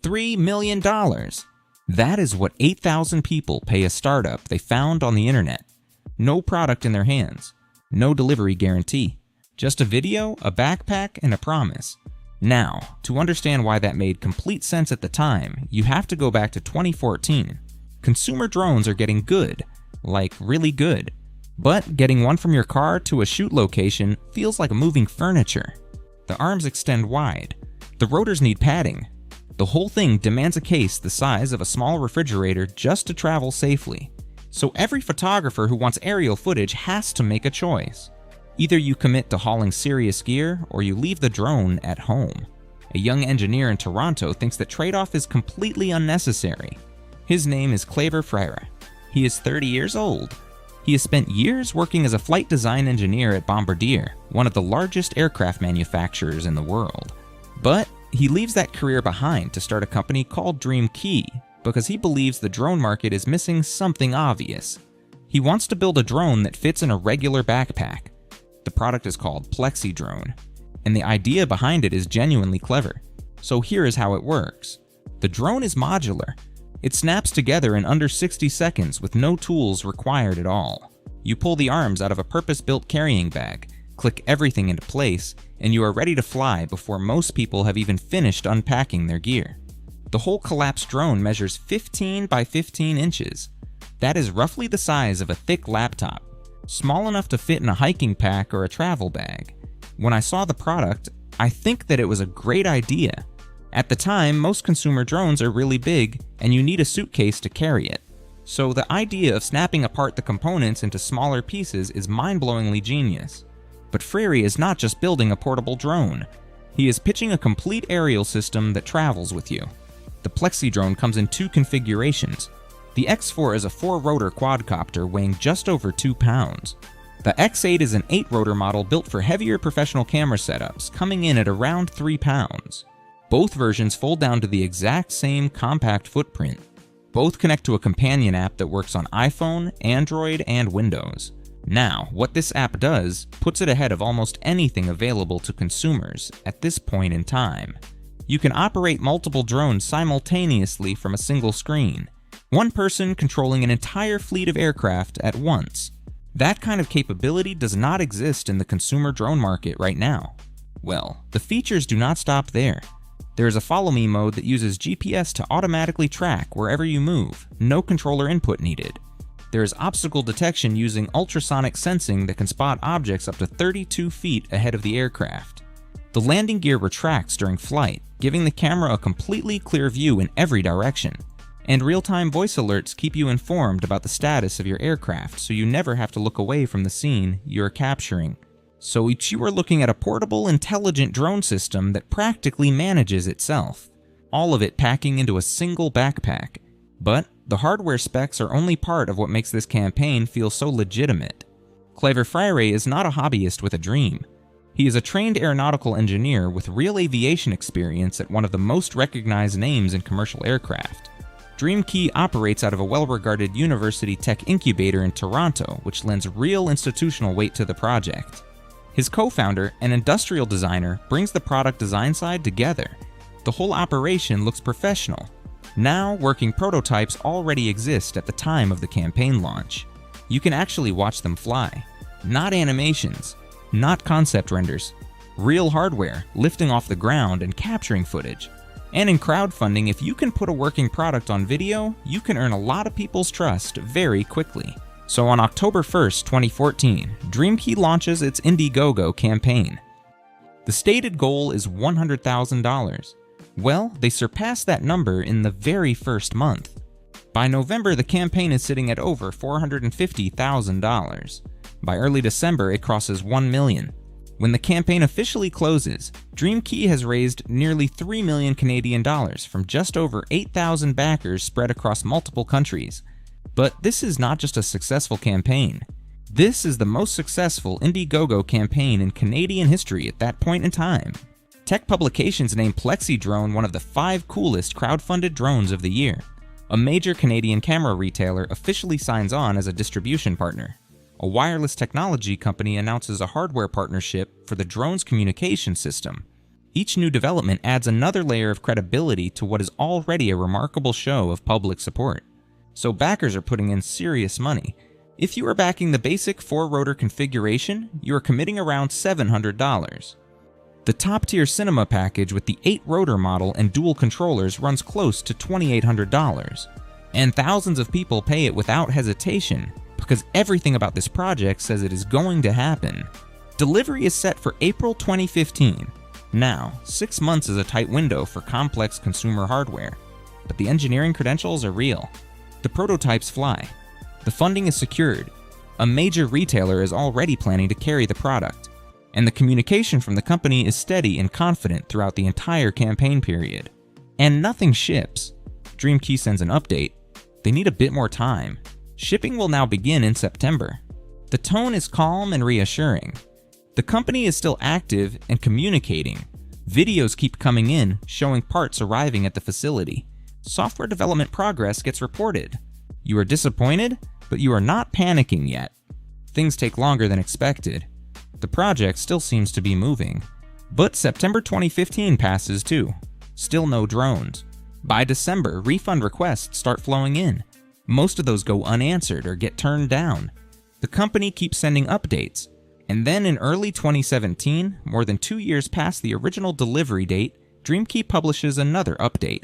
$3 million! That is what 8,000 people pay a startup they found on the internet. No product in their hands. No delivery guarantee. Just a video, a backpack, and a promise. Now, to understand why that made complete sense at the time, you have to go back to 2014. Consumer drones are getting good. Like, really good. But getting one from your car to a shoot location feels like moving furniture. The arms extend wide. The rotors need padding. The whole thing demands a case the size of a small refrigerator just to travel safely. So every photographer who wants aerial footage has to make a choice. Either you commit to hauling serious gear, or you leave the drone at home. A young engineer in Toronto thinks that trade-off is completely unnecessary. His name is Claver Freire. He is 30 years old. He has spent years working as a flight design engineer at Bombardier, one of the largest aircraft manufacturers in the world. But he leaves that career behind to start a company called Dream Key because he believes the drone market is missing something obvious. He wants to build a drone that fits in a regular backpack. The product is called PlexiDrone, and the idea behind it is genuinely clever. So here is how it works. The drone is modular. It snaps together in under 60 seconds with no tools required at all. You pull the arms out of a purpose-built carrying bag, click everything into place, and you are ready to fly before most people have even finished unpacking their gear. The whole collapsed drone measures 15 by 15 inches. That is roughly the size of a thick laptop, small enough to fit in a hiking pack or a travel bag. When I saw the product, I think that it was a great idea. At the time, most consumer drones are really big, and you need a suitcase to carry it. So the idea of snapping apart the components into smaller pieces is mind-blowingly genius. But Freire is not just building a portable drone. He is pitching a complete aerial system that travels with you. The PlexiDrone comes in two configurations. The X4 is a 4-rotor quadcopter weighing just over 2 pounds. The X8 is an 8-rotor model built for heavier professional camera setups, coming in at around 3 pounds. Both versions fold down to the exact same compact footprint. Both connect to a companion app that works on iPhone, Android, and Windows. Now, what this app does puts it ahead of almost anything available to consumers at this point in time. You can operate multiple drones simultaneously from a single screen, one person controlling an entire fleet of aircraft at once. That kind of capability does not exist in the consumer drone market right now. Well, the features do not stop there. There is a follow me mode that uses GPS to automatically track wherever you move, no controller input needed. There is obstacle detection using ultrasonic sensing that can spot objects up to 32 feet ahead of the aircraft. The landing gear retracts during flight, giving the camera a completely clear view in every direction. And real-time voice alerts keep you informed about the status of your aircraft, so you never have to look away from the scene you are capturing. So you are looking at a portable, intelligent drone system that practically manages itself. All of it packing into a single backpack. But the hardware specs are only part of what makes this campaign feel so legitimate. Claver Freire is not a hobbyist with a dream. He is a trained aeronautical engineer with real aviation experience at one of the most recognized names in commercial aircraft. Dream Key operates out of a well-regarded university tech incubator in Toronto, which lends real institutional weight to the project. His co-founder, an industrial designer, brings the product design side together. The whole operation looks professional. Now, working prototypes already exist at the time of the campaign launch. You can actually watch them fly. Not animations, not concept renders. Real hardware, lifting off the ground and capturing footage. And in crowdfunding, if you can put a working product on video, you can earn a lot of people's trust very quickly. So on October 1st, 2014, Dream Key launches its Indiegogo campaign. The stated goal is $100,000. Well, they surpassed that number in the very first month. By November, the campaign is sitting at over $450,000. By early December, it crosses $1 million. When the campaign officially closes, Dream Key has raised nearly $3 million Canadian dollars from just over 8,000 backers spread across multiple countries. But this is not just a successful campaign. This is the most successful Indiegogo campaign in Canadian history at that point in time. Tech publications named PlexiDrone one of the 5 coolest crowdfunded drones of the year. A major Canadian camera retailer officially signs on as a distribution partner. A wireless technology company announces a hardware partnership for the drone's communication system. Each new development adds another layer of credibility to what is already a remarkable show of public support. So backers are putting in serious money. If you are backing the basic 4-rotor configuration, you are committing around $700. The top-tier cinema package with the 8-rotor model and dual controllers runs close to $2,800. And thousands of people pay it without hesitation, because everything about this project says it is going to happen. Delivery is set for April 2015. Now, 6 months is a tight window for complex consumer hardware, but the engineering credentials are real. The prototypes fly. The funding is secured. A major retailer is already planning to carry the product, and the communication from the company is steady and confident throughout the entire campaign period. And nothing ships. DreamKey sends an update. They need a bit more time. Shipping will now begin in September. The tone is calm and reassuring. The company is still active and communicating. Videos keep coming in, showing parts arriving at the facility. Software development progress gets reported. You are disappointed, but you are not panicking yet. Things take longer than expected. The project still seems to be moving. But September 2015 passes too. Still no drones. By December, refund requests start flowing in. Most of those go unanswered or get turned down. The company keeps sending updates. And then in early 2017, more than 2 years past the original delivery date, DreamKey publishes another update.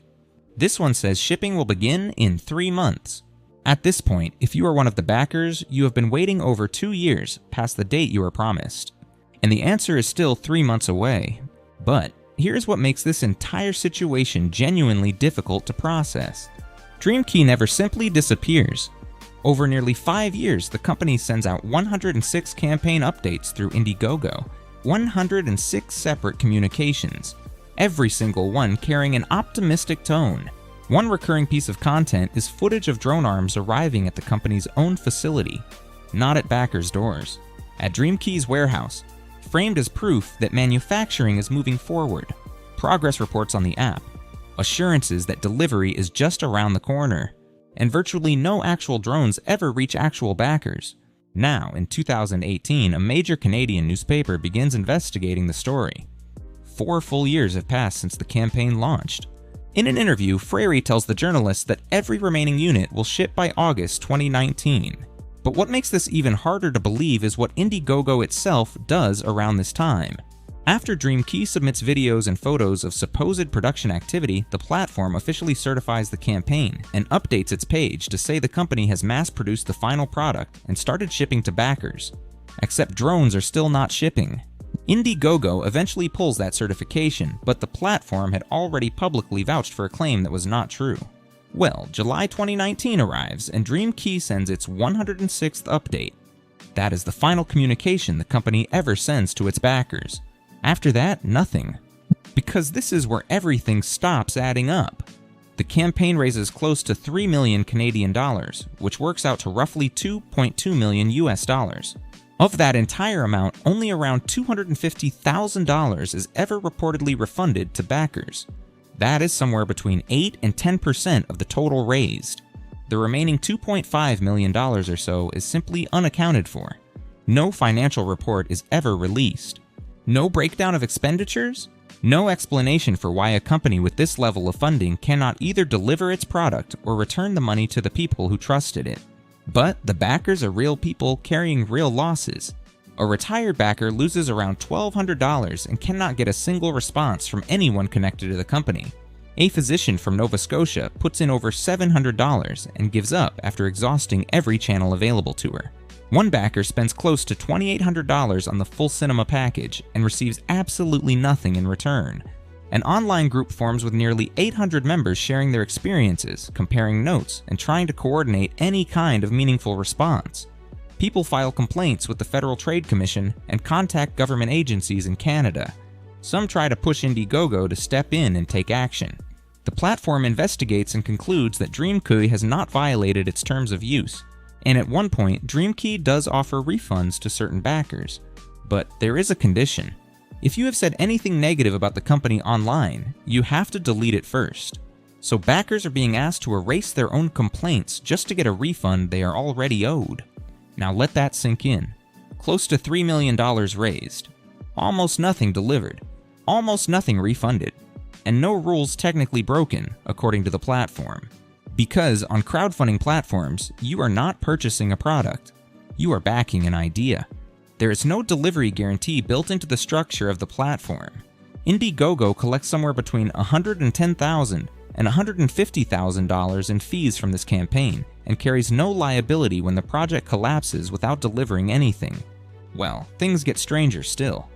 This one says shipping will begin in 3 months. At this point, if you are one of the backers, you have been waiting over 2 years past the date you were promised. And the answer is still 3 months away. But here's what makes this entire situation genuinely difficult to process. DreamKey never simply disappears. Over nearly 5 years, the company sends out 106 campaign updates through Indiegogo, 106 separate communications, every single one carrying an optimistic tone. One recurring piece of content is footage of drone arms arriving at the company's own facility, not at backers' doors, at DreamKey's warehouse, framed as proof that manufacturing is moving forward, progress reports on the app, assurances that delivery is just around the corner, and virtually no actual drones ever reach actual backers. Now, in 2018, a major Canadian newspaper begins investigating the story. 4 full years have passed since the campaign launched. In an interview, Frary tells the journalists that every remaining unit will ship by August 2019. But what makes this even harder to believe is what Indiegogo itself does around this time. After DreamKey submits videos and photos of supposed production activity, the platform officially certifies the campaign and updates its page to say the company has mass-produced the final product and started shipping to backers. Except drones are still not shipping. Indiegogo eventually pulls that certification, but the platform had already publicly vouched for a claim that was not true. Well, July 2019 arrives and DreamKey sends its 106th update. That is the final communication the company ever sends to its backers. After that, nothing. Because this is where everything stops adding up. The campaign raises close to 3 million Canadian dollars, which works out to roughly 2.2 million US dollars. Of that entire amount, only around $250,000 is ever reportedly refunded to backers. That is somewhere between 8 and 10% of the total raised. The remaining $2.5 million or so is simply unaccounted for. No financial report is ever released. No breakdown of expenditures? No explanation for why a company with this level of funding cannot either deliver its product or return the money to the people who trusted it. But the backers are real people carrying real losses. A retired backer loses around $1,200 and cannot get a single response from anyone connected to the company. A physician from Nova Scotia puts in over $700 and gives up after exhausting every channel available to her. One backer spends close to $2,800 on the full cinema package and receives absolutely nothing in return. An online group forms with nearly 800 members sharing their experiences, comparing notes, and trying to coordinate any kind of meaningful response. People file complaints with the Federal Trade Commission and contact government agencies in Canada. Some try to push Indiegogo to step in and take action. The platform investigates and concludes that DreamKey has not violated its terms of use. And at one point, DreamKey does offer refunds to certain backers. But there is a condition. If you have said anything negative about the company online, you have to delete it first. So backers are being asked to erase their own complaints just to get a refund they are already owed. Now let that sink in. Close to $3 million raised. Almost nothing delivered. almost nothing refunded, and no rules technically broken, according to the platform. Because on crowdfunding platforms, you are not purchasing a product, you are backing an idea. There is no delivery guarantee built into the structure of the platform. Indiegogo collects somewhere between $110,000 and $150,000 in fees from this campaign and carries no liability when the project collapses without delivering anything. Well, things get stranger still.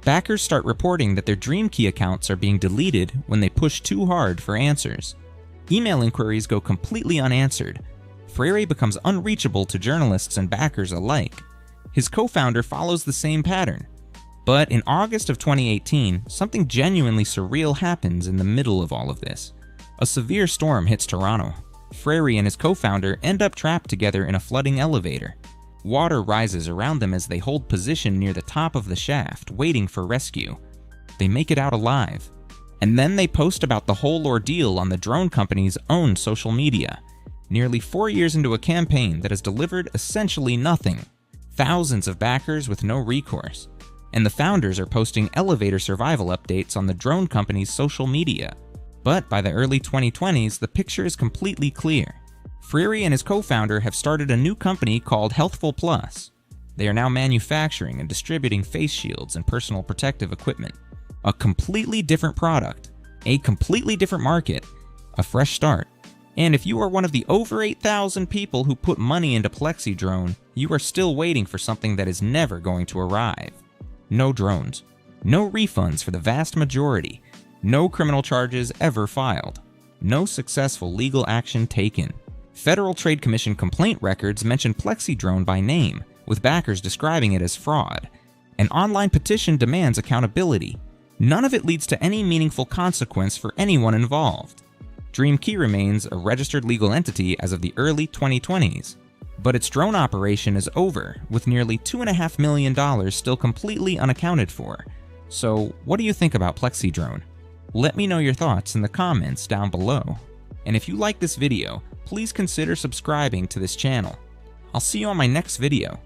Backers start reporting that their Dream Key accounts are being deleted when they push too hard for answers. Email inquiries go completely unanswered. Freire becomes unreachable to journalists and backers alike. His co-founder follows the same pattern. But in August of 2018, something genuinely surreal happens in the middle of all of this. A severe storm hits Toronto. Freire and his co-founder end up trapped together in a flooding elevator. Water rises around them as they hold position near the top of the shaft, waiting for rescue. They make it out alive. And then they post about the whole ordeal on the drone company's own social media. Nearly 4 years into a campaign that has delivered essentially nothing. Thousands of backers with no recourse. And the founders are posting elevator survival updates on the drone company's social media. But by the early 2020s, the picture is completely clear. Freire and his co-founder have started a new company called Healthful Plus. They are now manufacturing and distributing face shields and personal protective equipment. A completely different product, a completely different market, a fresh start. And if you are one of the over 8,000 people who put money into PlexiDrone, you are still waiting for something that is never going to arrive. No drones, no refunds for the vast majority, no criminal charges ever filed, no successful legal action taken. Federal Trade Commission complaint records mention PlexiDrone by name, with backers describing it as fraud. An online petition demands accountability. None of it leads to any meaningful consequence for anyone involved. Dream Key remains a registered legal entity as of the early 2020s, but its drone operation is over, with nearly $2.5 million still completely unaccounted for. So what do you think about PlexiDrone? Let me know your thoughts in the comments down below. And if you like this video, please consider subscribing to this channel. I'll see you on my next video.